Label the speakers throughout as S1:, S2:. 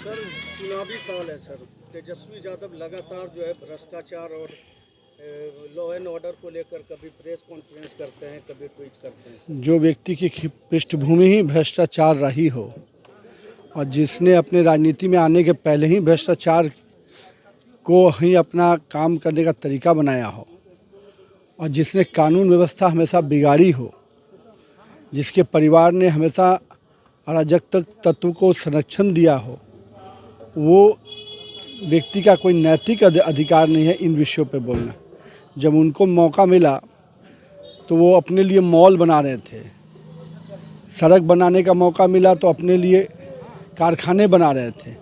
S1: Sir चुनावी साल है सर, तेजस्वी यादव लगातार जो है भ्रष्टाचार और लॉ एंड ऑर्डर को लेकर कभी प्रेस कॉन्फ्रेंस करते हैं, कभी ट्वीट करते हैं सर।
S2: जो व्यक्ति की पृष्ठभूमि ही भ्रष्टाचार रही हो और जिसने अपने राजनीति में आने के पहले ही भ्रष्टाचार को ही अपना काम करने का तरीका बनाया हो और जिसने कानून व्यवस्था हमेशा बिगाड़ी हो, जिसके परिवार ने हमेशा अराजक तत्व को संरक्षण दिया हो, वो व्यक्ति का कोई नैतिक अधिकार नहीं है इन विषयों पे बोलना। जब उनको मौका मिला तो वो अपने लिए मॉल बना रहे थे, सड़क बनाने का मौका मिला तो अपने लिए कारखाने बना रहे थे,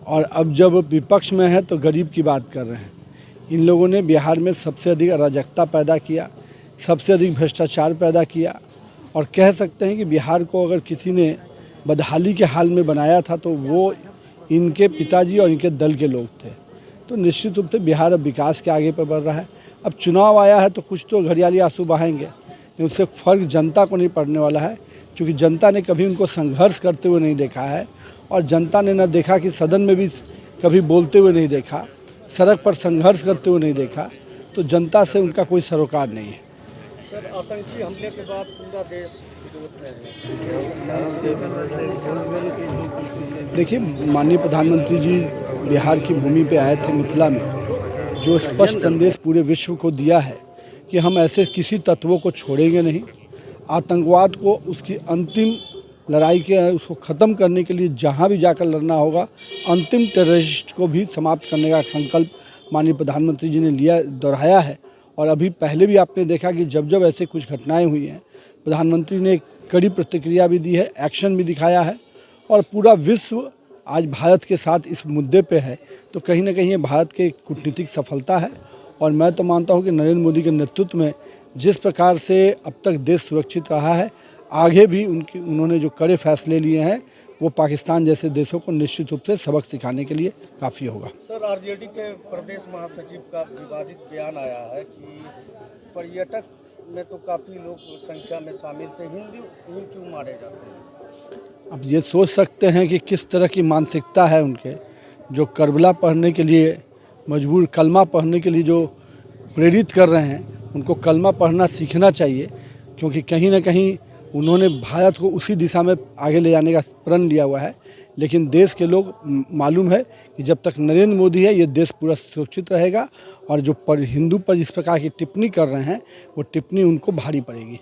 S2: और अब जब विपक्ष में है तो गरीब की बात कर रहे हैं। इन लोगों ने बिहार में सबसे अधिक अराजकता पैदा किया, सबसे अधिक भ्रष्टाचार पैदा किया, और कह सकते हैं कि बिहार को अगर किसी ने बदहाली के हाल में बनाया था तो वो इनके पिताजी और इनके दल के लोग थे। तो निश्चित रूप से बिहार अब विकास के आगे पर बढ़ रहा है। अब चुनाव आया है तो कुछ तो घड़ियाली आंसू बहाएंगे, लेकिन उससे फ़र्क जनता को नहीं पड़ने वाला है, क्योंकि जनता ने कभी उनको संघर्ष करते हुए नहीं देखा है, और जनता ने न देखा कि सदन में भी कभी बोलते हुए नहीं देखा, सड़क पर संघर्ष करते हुए नहीं देखा, तो जनता से उनका कोई सरोकार नहीं है।
S1: सर आतंकी हमले के बाद पूरा देश विरोध में है।
S2: देखिए, माननीय प्रधानमंत्री जी बिहार की भूमि पे आए थे, मिथिला में, जो स्पष्ट संदेश पूरे विश्व को दिया है कि हम ऐसे किसी तत्वों को छोड़ेंगे नहीं। आतंकवाद को उसकी अंतिम लड़ाई के उसको ख़त्म करने के लिए जहां भी जाकर लड़ना होगा, अंतिम टेररिस्ट को भी समाप्त करने का संकल्प माननीय प्रधानमंत्री जी ने लिया, दोहराया है। और अभी पहले भी आपने देखा कि जब जब ऐसे कुछ घटनाएं हुई हैं, प्रधानमंत्री ने कड़ी प्रतिक्रिया भी दी है, एक्शन भी दिखाया है, और पूरा विश्व आज भारत के साथ इस मुद्दे पे है। तो कहीं ना कहीं ये भारत की कूटनीतिक सफलता है, और मैं तो मानता हूँ कि नरेंद्र मोदी के नेतृत्व में जिस प्रकार से अब तक देश सुरक्षित रहा है, आगे भी उन्होंने जो कड़े फैसले लिए हैं वो पाकिस्तान जैसे देशों को निश्चित रूप से सबक सिखाने के लिए काफ़ी होगा।
S1: सर आरजेडी के प्रदेश महासचिव का विवादित बयान आया है कि पर्यटक में तो काफ़ी लोग संख्या में शामिल थे, हिंदू क्यों मारे जाते हैं?
S2: अब ये सोच सकते हैं कि किस तरह की मानसिकता है उनके, जो करबला पढ़ने के लिए मजबूर, कलमा पढ़ने के लिए जो प्रेरित कर रहे हैं, उनको कलमा पढ़ना सीखना चाहिए, क्योंकि कहीं ना कहीं उन्होंने भारत को उसी दिशा में आगे ले जाने का प्रण लिया हुआ है। लेकिन देश के लोग मालूम है कि जब तक नरेंद्र मोदी है ये देश पूरा सुरक्षित रहेगा, और जो हिंदू पर इस प्रकार की टिप्पणी कर रहे हैं वो टिप्पणी उनको भारी पड़ेगी।